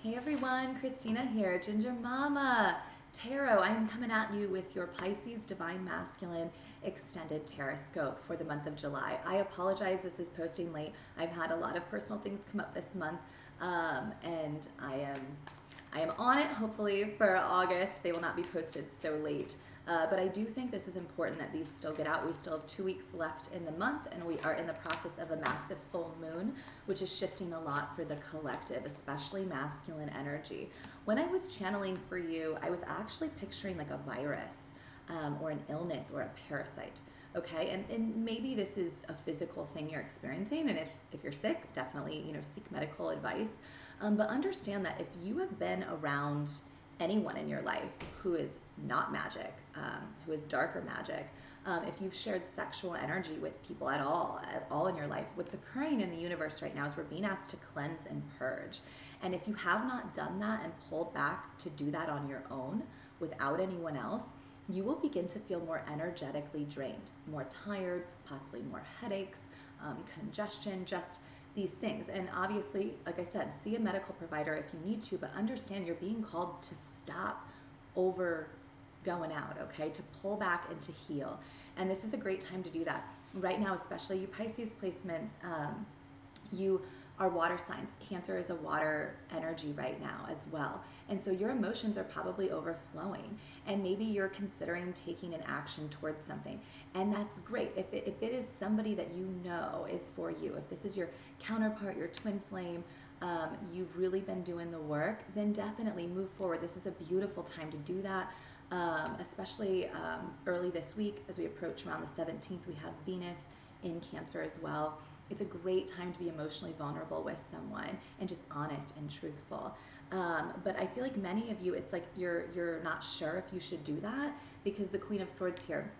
Hey everyone, Christina here, Ginger Mama. Tarot, I'm coming at you with your Pisces Divine Masculine Extended Tarotscope for the month of July. I apologize, this is posting late. I've had a lot of personal things come up this month, and I am on it, hopefully, for August. They will not be posted so late. But I do think this is important that these still get out. We still have 2 weeks left in the month, and we are in the process of a massive full moon, which is shifting a lot for the collective, especially masculine energy. When I was channeling for you, I was actually picturing like a virus or an illness or a parasite. Okay, and maybe this is a physical thing you're experiencing, and if you're sick, definitely seek medical advice. But understand that if you have been around anyone in your life who is not magic, who is darker magic, if you've shared sexual energy with people at all in your life, what's occurring in the universe right now is we're being asked to cleanse and purge. And if you have not done that and pulled back to do that on your own without anyone else, you will begin to feel more energetically drained, more tired, possibly more headaches, congestion, just these things. And obviously, like I said, see a medical provider if you need to, but understand you're being called to stop over going out, okay? To pull back and to heal. And this is a great time to do that. Right now, especially you Pisces placements, you are water signs. Cancer is a water energy right now as well. And so your emotions are probably overflowing. And maybe you're considering taking an action towards something. And that's great. If it is somebody that you know is for you, if this is your counterpart, your twin flame, you've really been doing the work, then definitely move forward. This is a beautiful time to do that. Especially early this week as we approach around the 17th, we have Venus in Cancer as well. It's a great time to be emotionally vulnerable with someone and just honest and truthful. But I feel like many of you, it's like you're not sure if you should do that because the Queen of Swords here,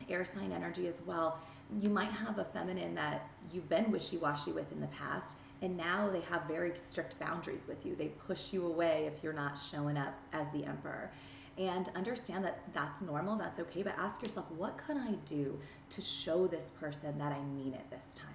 air sign energy as well. You might have a feminine that you've been wishy-washy with in the past, and now they have very strict boundaries with you. They push you away if you're not showing up as the emperor. And understand that that's normal, that's okay, but ask yourself, what can I do to show this person that I mean it this time?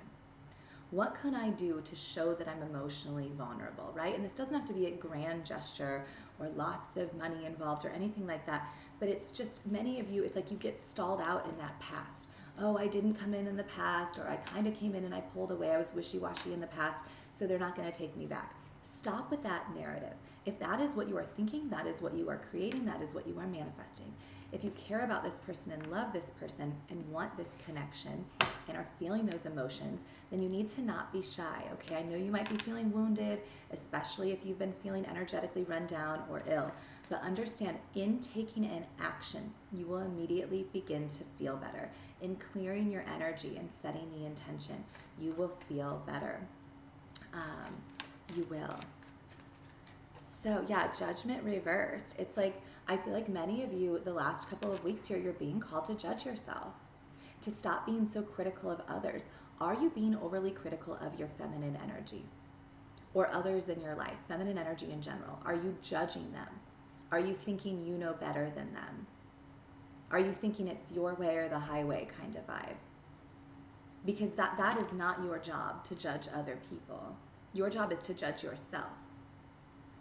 What can I do to show that I'm emotionally vulnerable, right? And this doesn't have to be a grand gesture or lots of money involved or anything like that, but it's just many of you, it's like you get stalled out in that past. Oh, I didn't come in the past, or I kind of came in and I pulled away. I was wishy-washy in the past, so they're not going to take me back. Stop with that narrative. If that is what you are thinking, that is what you are creating, that is what you are manifesting. If you care about this person and love this person and want this connection and are feeling those emotions, then you need to not be shy, okay? I know you might be feeling wounded, especially if you've been feeling energetically run down or ill, but understand in taking an action, you will immediately begin to feel better. In clearing your energy and setting the intention, you will feel better. You will. So yeah, judgment reversed. It's like, I feel like many of you, the last couple of weeks here, you're being called to judge yourself, to stop being so critical of others. Are you being overly critical of your feminine energy or others in your life, feminine energy in general? Are you judging them? Are you thinking you know better than them? Are you thinking it's your way or the highway kind of vibe? Because that is not your job to judge other people. Your job is to judge yourself.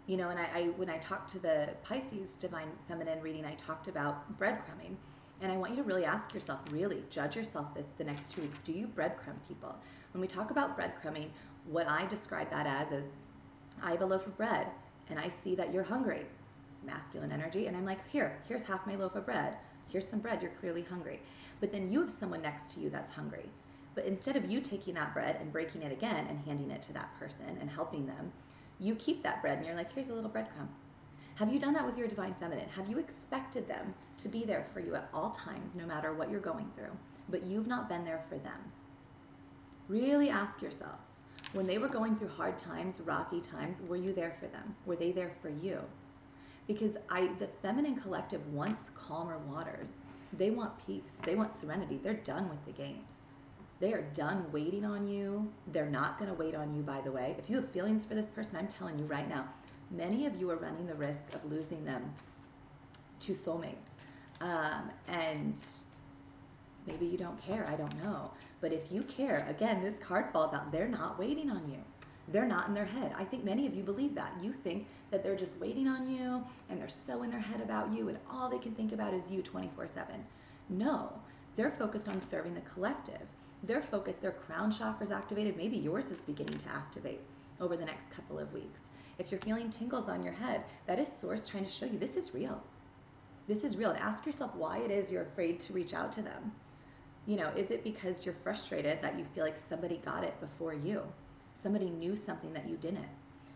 You know, and I when I talked to the Pisces Divine Feminine reading, I talked about breadcrumbing. And I want you to really ask yourself, really judge yourself the next 2 weeks. Do you breadcrumb people? When we talk about breadcrumbing, what I describe that as is, I have a loaf of bread and I see that you're hungry, masculine energy, and I'm like, here's half my loaf of bread. Here's some bread, you're clearly hungry. But then you have someone next to you that's hungry. But instead of you taking that bread and breaking it again and handing it to that person and helping them, you keep that bread and you're like, here's a little breadcrumb. Have you done that with your Divine Feminine? Have you expected them to be there for you at all times, no matter what you're going through, but you've not been there for them? Really ask yourself, when they were going through hard times, rocky times, were you there for them? Were they there for you? Because the feminine collective wants calmer waters. They want peace. They want serenity. They're done with the games. They are done waiting on you. They're not going to wait on you, by the way. If you have feelings for this person, I'm telling you right now, many of you are running the risk of losing them to soulmates. And maybe you don't care. I don't know. But if you care, again, this card falls out. They're not waiting on you. They're not in their head. I think many of you believe that. You think that they're just waiting on you and they're so in their head about you and all they can think about is you 24/7. No, they're focused on serving the collective. They're focused, their crown chakra's activated. Maybe yours is beginning to activate over the next couple of weeks. If you're feeling tingles on your head, that is source trying to show you this is real. This is real. And ask yourself why it is you're afraid to reach out to them. You know, is it because you're frustrated that you feel like somebody got it before you? Somebody knew something that you didn't?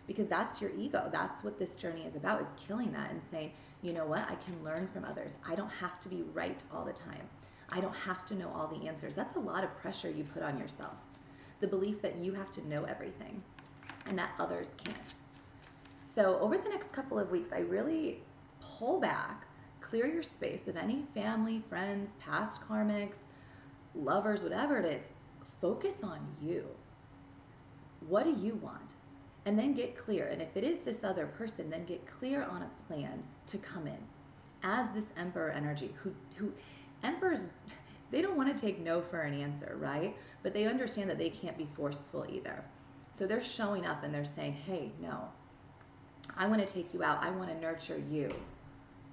Because that's your ego. That's what this journey is about, is killing that and saying, you know what, I can learn from others. I don't have to be right all the time. I don't have to know all the answers. That's a lot of pressure you put on yourself. The belief that you have to know everything and that others can't. So over the next couple of weeks, I really pull back, clear your space of any family, friends, past karmics, lovers, whatever it is. Focus on you. What do you want? And then get clear. And if it is this other person, then get clear on a plan to come in as this emperor energy, who emperors, they don't want to take no for an answer, right? But they understand that they can't be forceful either. So they're showing up and they're saying, hey, no, I want to take you out. I want to nurture you.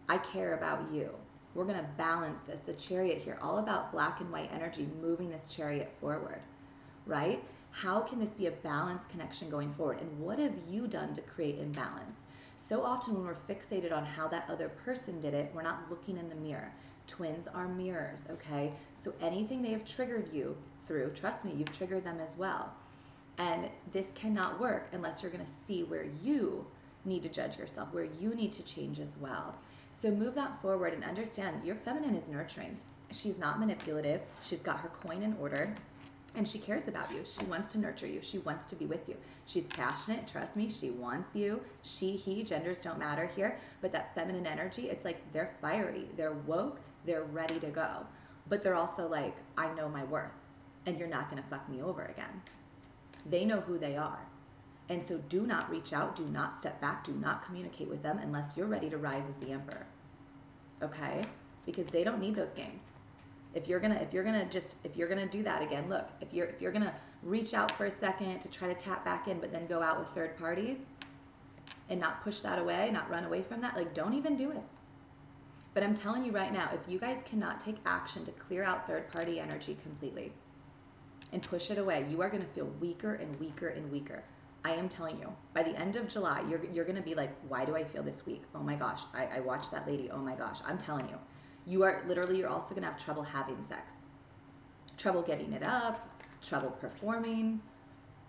I care about you. We're going to balance this. The chariot here, all about black and white energy, moving this chariot forward, right? How can this be a balanced connection going forward? And what have you done to create imbalance? So often when we're fixated on how that other person did it, we're not looking in the mirror. Twins are mirrors, okay? So anything they have triggered you through, trust me, you've triggered them as well. And this cannot work unless you're going to see where you need to judge yourself, where you need to change as well. So move that forward and understand your feminine is nurturing. She's not manipulative. She's got her coin in order. And she cares about you. She wants to nurture you. She wants to be with you. She's passionate. Trust me, she wants you. She, he, genders don't matter here. But that feminine energy, it's like they're fiery. They're woke. They're ready to go. But they're also like, I know my worth. And you're not going to fuck me over again. They know who they are. And so do not reach out. Do not step back. Do not communicate with them unless you're ready to rise as the emperor. Okay? Because they don't need those games. If you're gonna do that again, look, if you're gonna reach out for a second to try to tap back in, but then go out with third parties and not push that away, not run away from that, like, don't even do it. But I'm telling you right now, if you guys cannot take action to clear out third party energy completely and push it away, you are gonna feel weaker and weaker and weaker. I am telling you, by the end of July, you're gonna be like, why do I feel this weak? Oh my gosh, I watched that lady. Oh my gosh, I'm telling you. You're also gonna have trouble having sex, trouble getting it up, trouble performing.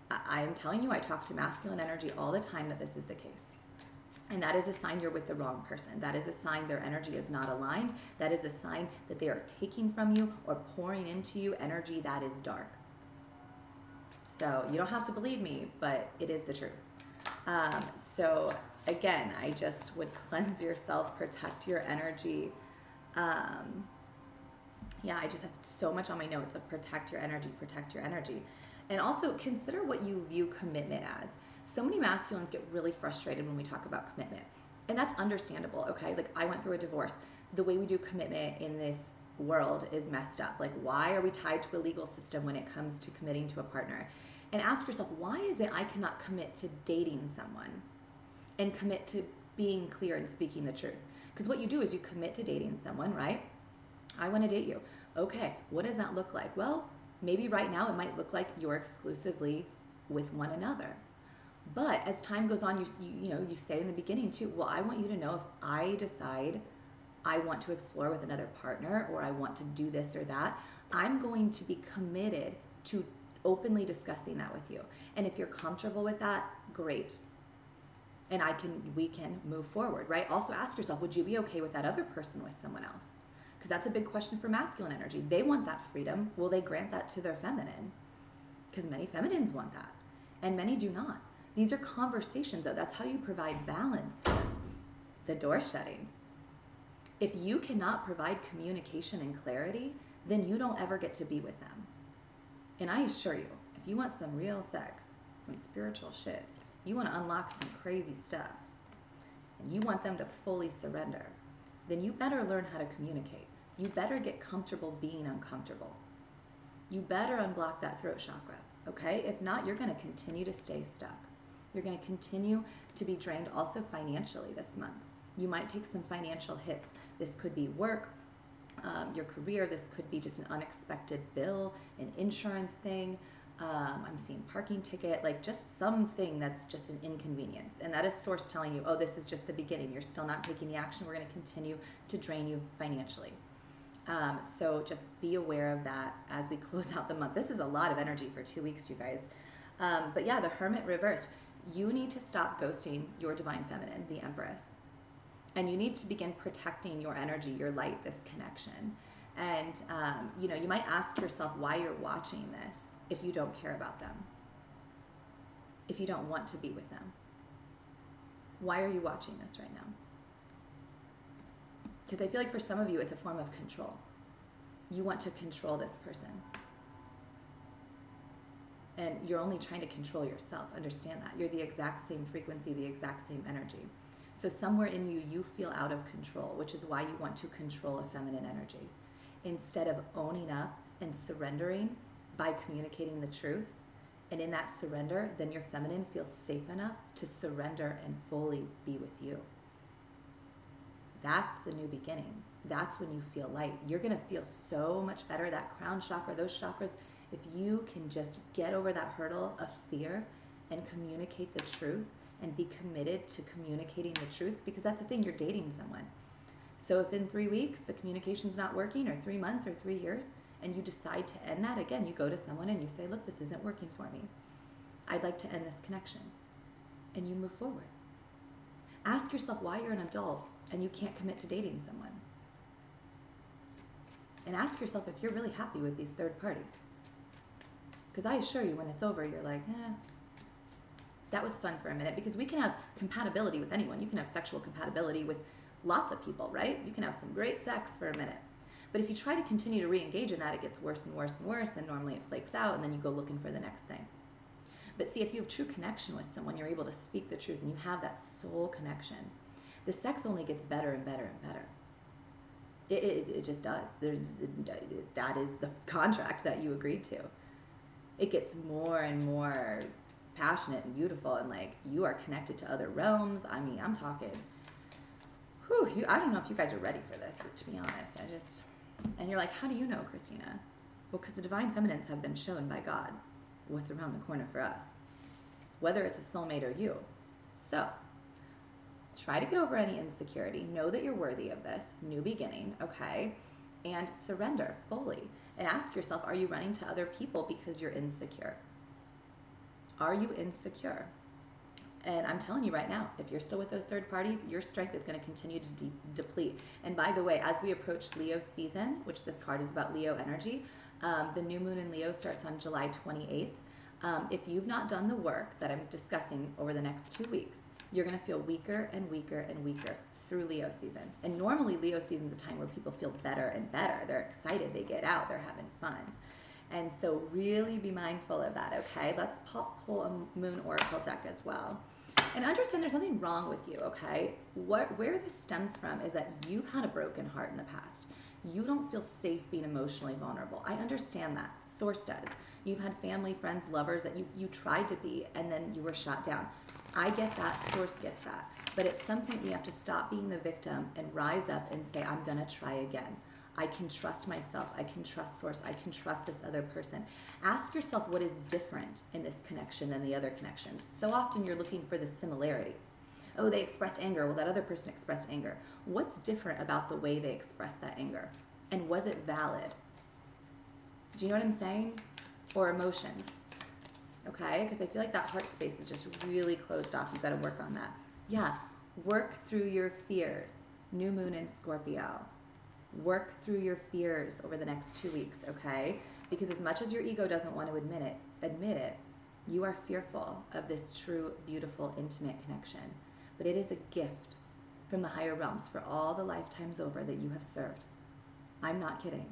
I am telling you, I talk to masculine energy all the time that this is the case. And that is a sign you're with the wrong person. That is a sign their energy is not aligned. That is a sign that they are taking from you or pouring into you energy that is dark. So you don't have to believe me, but it is the truth. So again, I just would cleanse yourself, protect your energy. Yeah, I just have so much on my notes of protect your energy, protect your energy. And also consider what you view commitment as. So many masculines get really frustrated when we talk about commitment. And that's understandable, okay? Like, I went through a divorce. The way we do commitment in this world is messed up. Like, why are we tied to a legal system when it comes to committing to a partner? And ask yourself, why is it I cannot commit to dating someone and commit to being clear and speaking the truth? Because what you do is you commit to dating someone, right? I want to date you. Okay, what does that look like? Well, maybe right now it might look like you're exclusively with one another. But as time goes on, you say in the beginning too, well, I want you to know if I decide I want to explore with another partner or I want to do this or that, I'm going to be committed to openly discussing that with you. And if you're comfortable with that, great. And we can move forward, right? Also ask yourself, would you be okay with that other person with someone else? Because that's a big question for masculine energy. They want that freedom. Will they grant that to their feminine? Because many feminines want that, and many do not. These are conversations, though. That's how you provide balance here. The door shutting. If you cannot provide communication and clarity, then you don't ever get to be with them. And I assure you, if you want some real sex, some spiritual shit, you want to unlock some crazy stuff, and you want them to fully surrender, then you better learn how to communicate. You better get comfortable being uncomfortable. You better unblock that throat chakra, okay? If not, you're going to continue to stay stuck. You're going to continue to be drained also financially this month. You might take some financial hits. This could be work, your career. This could be just an unexpected bill, an insurance thing. I'm seeing parking ticket, like just something that's just an inconvenience. And that is source telling you, oh, this is just the beginning. You're still not taking the action. We're going to continue to drain you financially. So just be aware of that as we close out the month. This is a lot of energy for 2 weeks, you guys. But yeah, the Hermit reversed. You need to stop ghosting your divine feminine, the Empress. And you need to begin protecting your energy, your light, this connection. And, you might ask yourself why you're watching this if you don't care about them, if you don't want to be with them. Why are you watching this right now? Because I feel like for some of you, it's a form of control. You want to control this person. And you're only trying to control yourself. Understand that. You're the exact same frequency, the exact same energy. So somewhere in you, you feel out of control, which is why you want to control a feminine energy. Instead of owning up and surrendering by communicating the truth, and in that surrender, then your feminine feels safe enough to surrender and fully be with you. That's the new beginning. That's when you feel light. You're going to feel so much better. That crown chakra, those chakras, if you can just get over that hurdle of fear and communicate the truth and be committed to communicating the truth, because that's the thing, you're dating someone. So if in 3 weeks the communication's not working, or 3 months or 3 years, and you decide to end that, again, you go to someone and you say, look, this isn't working for me. I'd like to end this connection. And you move forward. Ask yourself why you're an adult and you can't commit to dating someone. And ask yourself if you're really happy with these third parties. Because I assure you, when it's over, you're like, that was fun for a minute. Because we can have compatibility with anyone. You can have sexual compatibility with lots of people, right? You can have some great sex for a minute. But if you try to continue to re-engage in that, it gets worse and worse and worse, and normally it flakes out, and then you go looking for the next thing. But see, if you have true connection with someone, you're able to speak the truth, and you have that soul connection, the sex only gets better and better and better. It just does. That is the contract that you agreed to. It gets more and more passionate and beautiful, and like you are connected to other realms. I mean, I'm talking, I don't know if you guys are ready for this, to be honest. And you're like, how do you know, Christina? Well, because the divine feminines have been shown by God what's around the corner for us, whether it's a soulmate or you. So try to get over any insecurity. Know that you're worthy of this new beginning, okay? And surrender fully. And ask yourself, are you running to other people because you're insecure? Are you insecure? And I'm telling you right now, if you're still with those third parties, your strength is going to continue to deplete. And by the way, as we approach Leo season, which this card is about Leo energy, the new moon in Leo starts on July 28th. If you've not done the work that I'm discussing over the next 2 weeks, you're going to feel weaker and weaker and weaker through Leo season. And normally Leo season is a time where people feel better and better. They're excited, they get out, they're having fun. And so really be mindful of that, okay? Let's pull a moon oracle deck as well. And understand there's nothing wrong with you, okay? Where this stems from is that you've had a broken heart in the past. You don't feel safe being emotionally vulnerable. I understand that. Source does. You've had family, friends, lovers that you tried to be, and then you were shot down. I get that. Source gets that. But at some point, we have to stop being the victim and rise up and say, I'm going to try again. I can trust myself. I can trust Source. I can trust this other person. Ask yourself what is different in this connection than the other connections. So often you're looking for the similarities. Oh, they expressed anger. Well, that other person expressed anger. What's different about the way they expressed that anger? And was it valid? Do you know what I'm saying? Or emotions. Okay? Because I feel like that heart space is just really closed off. You've got to work on that. Yeah. Work through your fears. New moon in Scorpio. Work through your fears over the next 2 weeks, okay? Because as much as your ego doesn't want to admit it, you are fearful of this true, beautiful, intimate connection. But it is a gift from the higher realms for all the lifetimes over that you have served. I'm not kidding.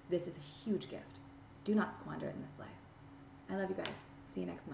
This is a huge gift. Do not squander it in this life. I love you guys. See you next month.